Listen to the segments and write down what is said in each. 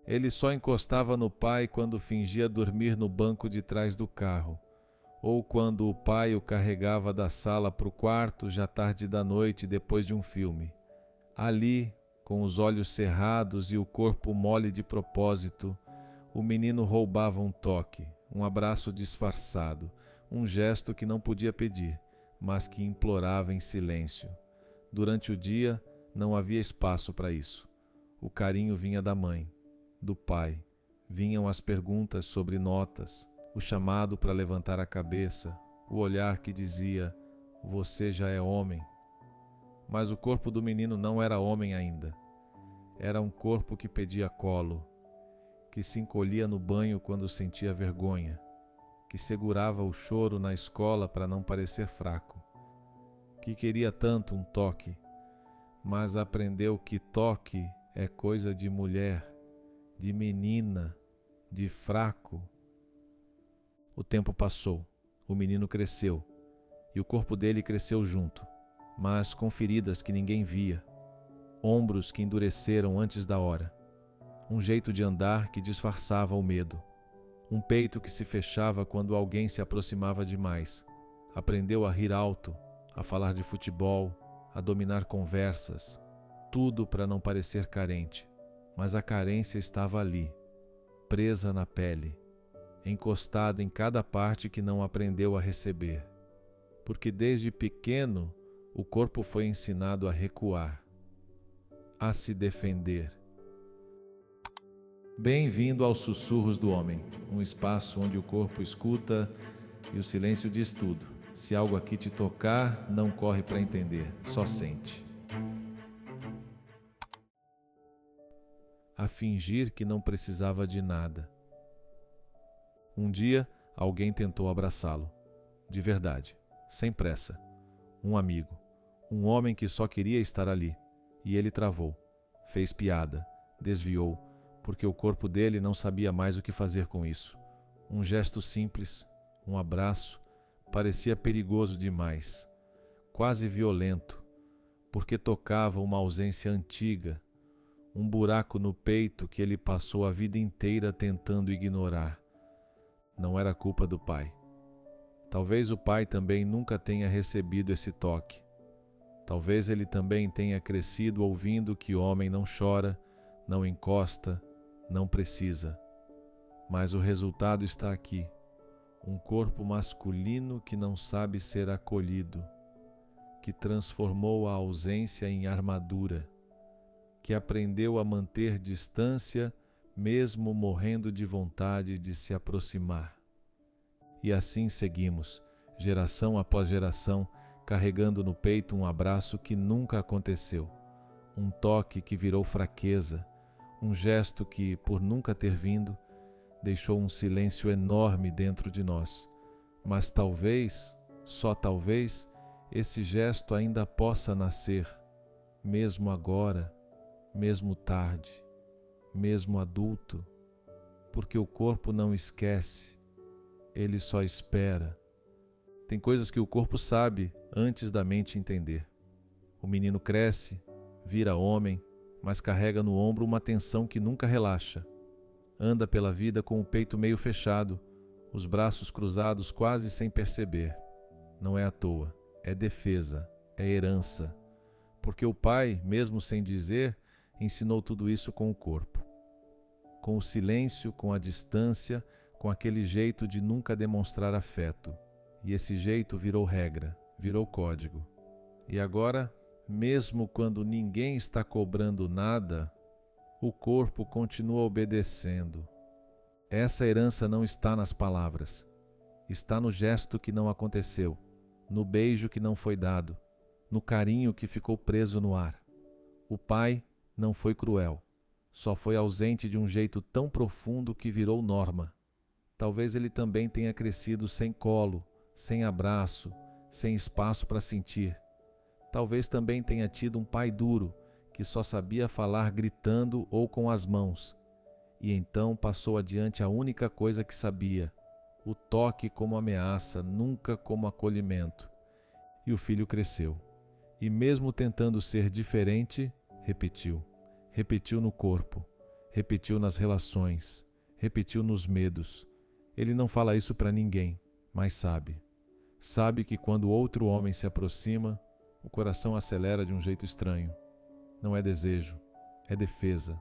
Ele só encostava no pai quando fingia dormir no banco de trás do carro, ou quando o pai o carregava da sala para o quarto já tarde da noite depois de um filme. Ali, com os olhos cerrados e o corpo mole de propósito, o menino roubava um toque, um abraço disfarçado, um gesto que não podia pedir, mas que implorava em silêncio. Durante o dia, não havia espaço para isso. O carinho vinha da mãe, do pai. Vinham as perguntas sobre notas, o chamado para levantar a cabeça, o olhar que dizia: "Você já é homem". Mas o corpo do menino não era homem ainda. Era um corpo que pedia colo, que se encolhia no banho quando sentia vergonha, que segurava o choro na escola para não parecer fraco, que queria tanto um toque, mas aprendeu que toque é coisa de mulher, de menina, de fraco. O tempo passou, o menino cresceu, e o corpo dele cresceu junto, mas com feridas que ninguém via, ombros que endureceram antes da hora, um jeito de andar que disfarçava o medo, um peito que se fechava quando alguém se aproximava demais. Aprendeu a rir alto, a falar de futebol, a dominar conversas, tudo para não parecer carente, mas a carência estava ali, presa na pele, encostada em cada parte que não aprendeu a receber. Porque desde pequeno o corpo foi ensinado a recuar, a se defender. Bem-vindo aos Sussurros do Homem, um espaço onde o corpo escuta e o silêncio diz tudo. Se algo aqui te tocar, não corre para entender, só sente. A fingir que não precisava de nada. Um dia, alguém tentou abraçá-lo. De verdade, sem pressa. Um amigo. Um homem que só queria estar ali. E ele travou. Fez piada. Desviou, porque o corpo dele não sabia mais o que fazer com isso. Um gesto simples, um abraço, parecia perigoso demais. Quase violento, porque tocava uma ausência antiga, um buraco no peito que ele passou a vida inteira tentando ignorar. Não era culpa do pai. Talvez o pai também nunca tenha recebido esse toque. Talvez ele também tenha crescido ouvindo que homem não chora, não encosta, não precisa. Mas o resultado está aqui. Um corpo masculino que não sabe ser acolhido, que transformou a ausência em armadura, que aprendeu a manter distância mesmo morrendo de vontade de se aproximar. E assim seguimos, geração após geração, carregando no peito um abraço que nunca aconteceu, um toque que virou fraqueza, um gesto que, por nunca ter vindo, deixou um silêncio enorme dentro de nós. Mas talvez, só talvez, esse gesto ainda possa nascer, mesmo agora, mesmo tarde, mesmo adulto, porque o corpo não esquece, ele só espera. Tem coisas que o corpo sabe antes da mente entender. O menino cresce, vira homem, mas carrega no ombro uma tensão que nunca relaxa. Anda pela vida com o peito meio fechado, os braços cruzados quase sem perceber. Não é à toa, é defesa, é herança. Porque o pai, mesmo sem dizer, ensinou tudo isso com o corpo. Com o silêncio, com a distância, com aquele jeito de nunca demonstrar afeto. E esse jeito virou regra, virou código. E agora, mesmo quando ninguém está cobrando nada, o corpo continua obedecendo. Essa herança não está nas palavras. Está no gesto que não aconteceu, no beijo que não foi dado, no carinho que ficou preso no ar. O pai não foi cruel, só foi ausente de um jeito tão profundo que virou norma. Talvez ele também tenha crescido sem colo, sem abraço, sem espaço para sentir. Talvez também tenha tido um pai duro, que só sabia falar gritando ou com as mãos, e então passou adiante a única coisa que sabia, o toque como ameaça, nunca como acolhimento. E o filho cresceu, e mesmo tentando ser diferente, repetiu no corpo, repetiu nas relações, repetiu nos medos. Ele não fala isso para ninguém, mas sabe. Sabe que quando outro homem se aproxima, o coração acelera de um jeito estranho. Não é desejo, é defesa.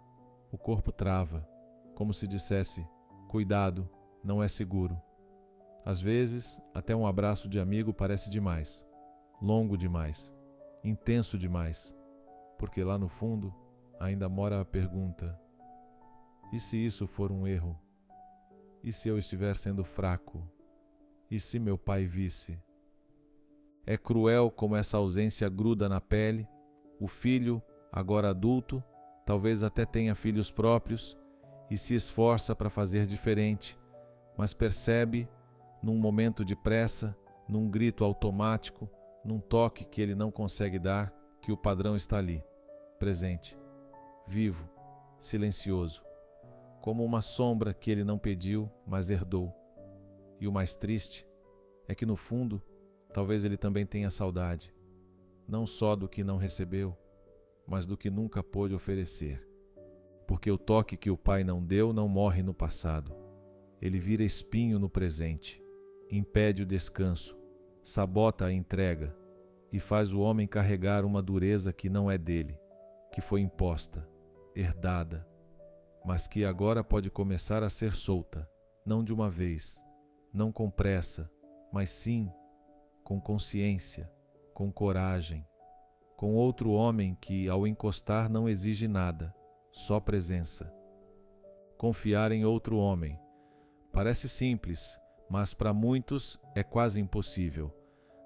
O corpo trava, como se dissesse: cuidado, não é seguro. Às vezes, até um abraço de amigo parece demais, longo demais, intenso demais, porque lá no fundo ainda mora a pergunta: e se isso for um erro? E se eu estiver sendo fraco? E se meu pai visse? É cruel como essa ausência gruda na pele. O filho, agora adulto, talvez até tenha filhos próprios e se esforça para fazer diferente, mas percebe, num momento de pressa, num grito automático, num toque que ele não consegue dar, que o padrão está ali, presente, vivo, silencioso, como uma sombra que ele não pediu, mas herdou. E o mais triste é que, no fundo, talvez ele também tenha saudade, não só do que não recebeu, mas do que nunca pôde oferecer. Porque o toque que o pai não deu não morre no passado. Ele vira espinho no presente, impede o descanso, sabota a entrega e faz o homem carregar uma dureza que não é dele, que foi imposta, herdada, mas que agora pode começar a ser solta, não de uma vez, não com pressa, mas sim com consciência, com coragem, com outro homem que, ao encostar, não exige nada, só presença. Confiar em outro homem. Parece simples, mas para muitos é quase impossível.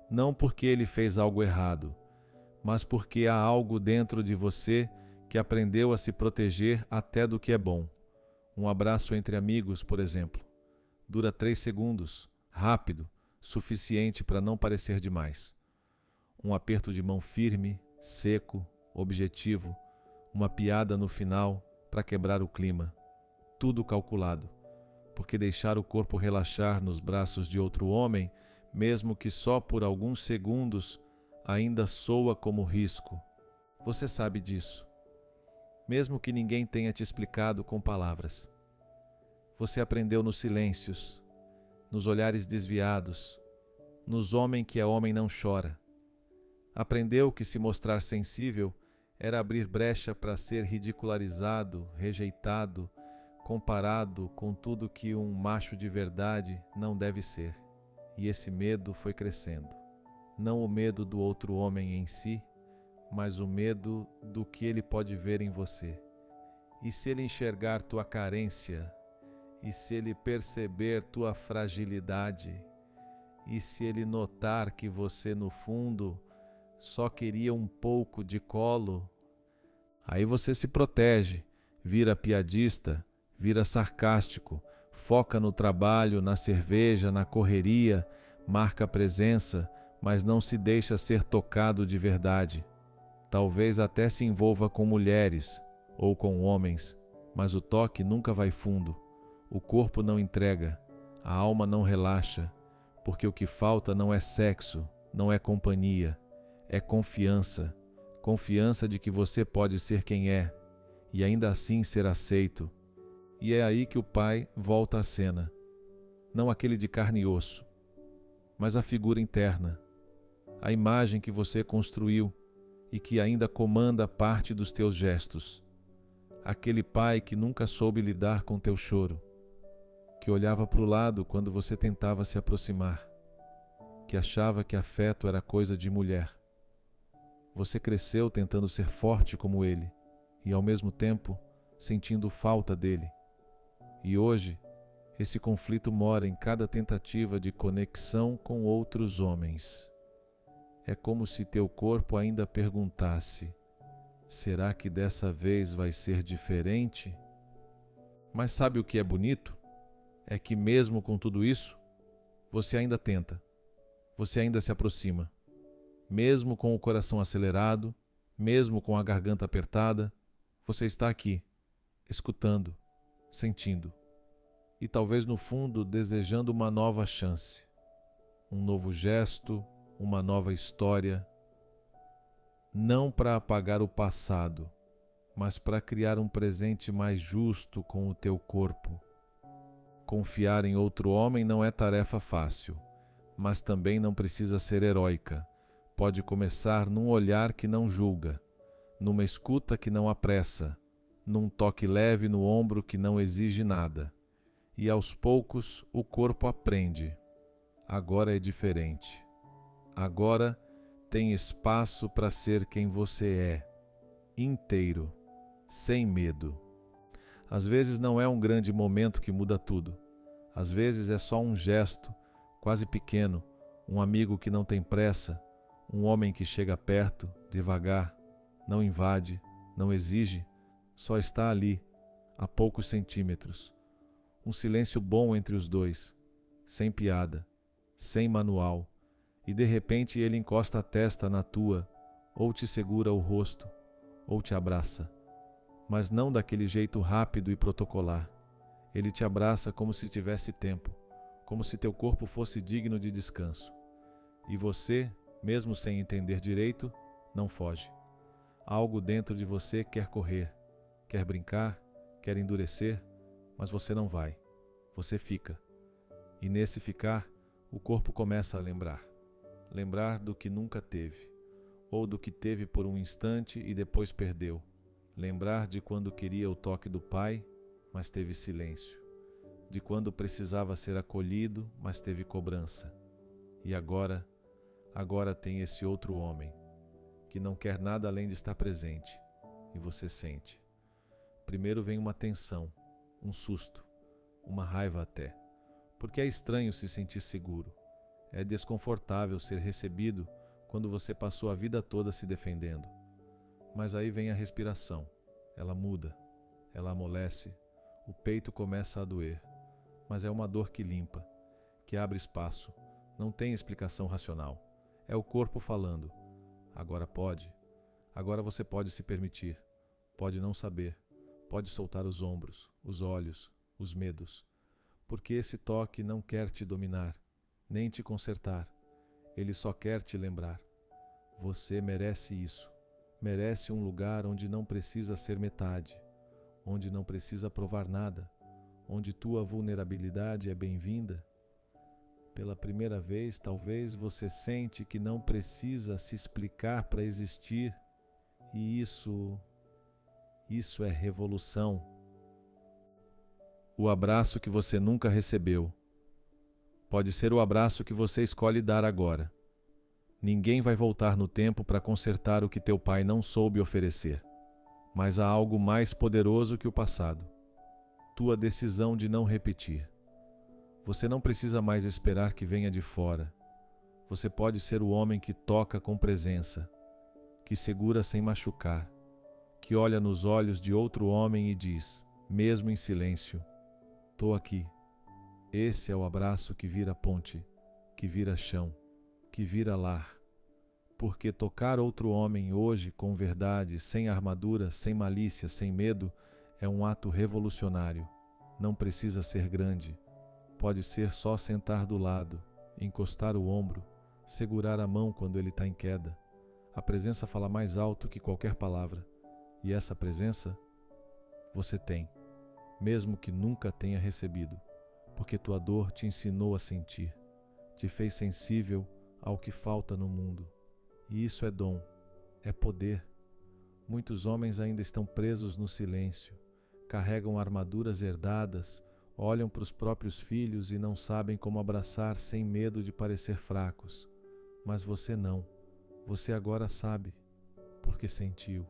Não porque ele fez algo errado, mas porque há algo dentro de você que aprendeu a se proteger até do que é bom. Um abraço entre amigos, por exemplo. Dura 3 segundos, rápido, suficiente para não parecer demais. Um aperto de mão firme, seco, objetivo, uma piada no final para quebrar o clima. Tudo calculado, porque deixar o corpo relaxar nos braços de outro homem, mesmo que só por alguns segundos, ainda soa como risco. Você sabe disso, mesmo que ninguém tenha te explicado com palavras. Você aprendeu nos silêncios, nos olhares desviados, nos homens que é homem não chora. Aprendeu que se mostrar sensível era abrir brecha para ser ridicularizado, rejeitado, comparado com tudo que um macho de verdade não deve ser. E esse medo foi crescendo. Não o medo do outro homem em si, mas o medo do que ele pode ver em você. E se ele enxergar tua carência, e se ele perceber tua fragilidade, e se ele notar que você, no fundo, só queria um pouco de colo, aí você se protege, vira piadista, vira sarcástico, foca no trabalho, na cerveja, na correria, marca presença, mas não se deixa ser tocado de verdade. Talvez até se envolva com mulheres ou com homens, mas o toque nunca vai fundo. O corpo não entrega, a alma não relaxa, porque o que falta não é sexo, não é companhia, é confiança. Confiança de que você pode ser quem é e ainda assim ser aceito. E é aí que o pai volta à cena. Não aquele de carne e osso, mas a figura interna, a imagem que você construiu e que ainda comanda parte dos teus gestos. Aquele pai que nunca soube lidar com teu choro, que olhava para o lado quando você tentava se aproximar, que achava que afeto era coisa de mulher. Você cresceu tentando ser forte como ele e, ao mesmo tempo, sentindo falta dele. E hoje, esse conflito mora em cada tentativa de conexão com outros homens. É como se teu corpo ainda perguntasse: será que dessa vez vai ser diferente? Mas sabe o que é bonito? É que mesmo com tudo isso, você ainda tenta, você ainda se aproxima. Mesmo com o coração acelerado, mesmo com a garganta apertada, você está aqui, escutando, sentindo. E talvez no fundo desejando uma nova chance, um novo gesto, uma nova história. Não para apagar o passado, mas para criar um presente mais justo com o teu corpo. Confiar em outro homem não é tarefa fácil, mas também não precisa ser heróica. Pode começar num olhar que não julga, numa escuta que não apressa, num toque leve no ombro que não exige nada. E aos poucos o corpo aprende. Agora é diferente. Agora tem espaço para ser quem você é, inteiro, sem medo. Às vezes não é um grande momento que muda tudo. Às vezes é só um gesto, quase pequeno, um amigo que não tem pressa, um homem que chega perto, devagar, não invade, não exige, só está ali, a poucos centímetros. Um silêncio bom entre os dois, sem piada, sem manual, e de repente ele encosta a testa na tua, ou te segura o rosto, ou te abraça. Mas não daquele jeito rápido e protocolar. Ele te abraça como se tivesse tempo, como se teu corpo fosse digno de descanso. E você, mesmo sem entender direito, não foge. Algo dentro de você quer correr, quer brincar, quer endurecer, mas você não vai. Você fica. E nesse ficar, o corpo começa a lembrar. Lembrar do que nunca teve, ou do que teve por um instante e depois perdeu. Lembrar de quando queria o toque do pai, mas teve silêncio. De quando precisava ser acolhido, mas teve cobrança. E agora tem esse outro homem, que não quer nada além de estar presente. E você sente. Primeiro vem uma tensão, um susto, uma raiva até. Porque é estranho se sentir seguro. É desconfortável ser recebido quando você passou a vida toda se defendendo. Mas aí vem a respiração. Ela muda, ela amolece, o peito começa a doer. Mas é uma dor que limpa, que abre espaço. Não tem explicação racional. É o corpo falando. Agora pode. Agora você pode se permitir. Pode não saber. Pode soltar os ombros, os olhos, os medos. Porque esse toque não quer te dominar, nem te consertar. Ele só quer te lembrar. Você merece isso. Merece um lugar onde não precisa ser metade, onde não precisa provar nada, onde tua vulnerabilidade é bem-vinda. Pela primeira vez, talvez você sente que não precisa se explicar para existir, e isso é revolução. O abraço que você nunca recebeu. Pode ser o abraço que você escolhe dar agora. Ninguém vai voltar no tempo para consertar o que teu pai não soube oferecer. Mas há algo mais poderoso que o passado. Tua decisão de não repetir. Você não precisa mais esperar que venha de fora. Você pode ser o homem que toca com presença, que segura sem machucar, que olha nos olhos de outro homem e diz, mesmo em silêncio, tô aqui. Esse é o abraço que vira ponte, que vira chão, que vira lar. Porque tocar outro homem hoje com verdade, sem armadura, sem malícia, sem medo, é um ato revolucionário. Não precisa ser grande. Pode ser só sentar do lado, encostar o ombro, segurar a mão quando ele está em queda. A presença fala mais alto que qualquer palavra. E essa presença você tem, mesmo que nunca tenha recebido, porque tua dor te ensinou a sentir, te fez sensível ao que falta no mundo. E isso é dom, é poder. Muitos homens ainda estão presos no silêncio, carregam armaduras herdadas, olham para os próprios filhos e não sabem como abraçar sem medo de parecer fracos. Mas você não. Você agora sabe, porque sentiu,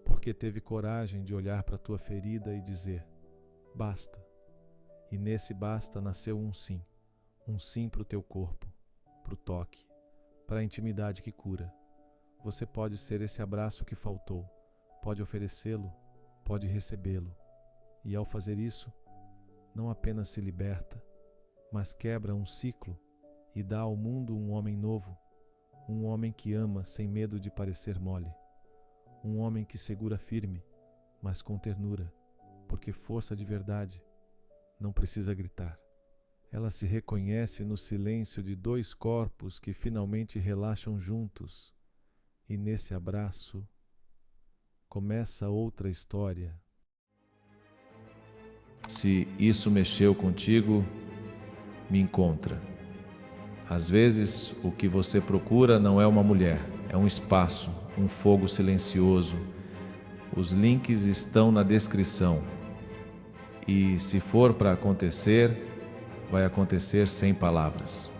porque teve coragem de olhar para a tua ferida e dizer, basta. E nesse basta nasceu um sim para o teu corpo, para o toque, para a intimidade que cura. Você pode ser esse abraço que faltou, pode oferecê-lo, pode recebê-lo. E ao fazer isso, não apenas se liberta, mas quebra um ciclo e dá ao mundo um homem novo, um homem que ama sem medo de parecer mole, um homem que segura firme, mas com ternura, porque força de verdade não precisa gritar. Ela se reconhece no silêncio de dois corpos que finalmente relaxam juntos, e nesse abraço começa outra história. Se isso mexeu contigo, me encontra. Às vezes, o que você procura não é uma mulher, é um espaço, um fogo silencioso. Os links estão na descrição. E se for para acontecer, vai acontecer sem palavras.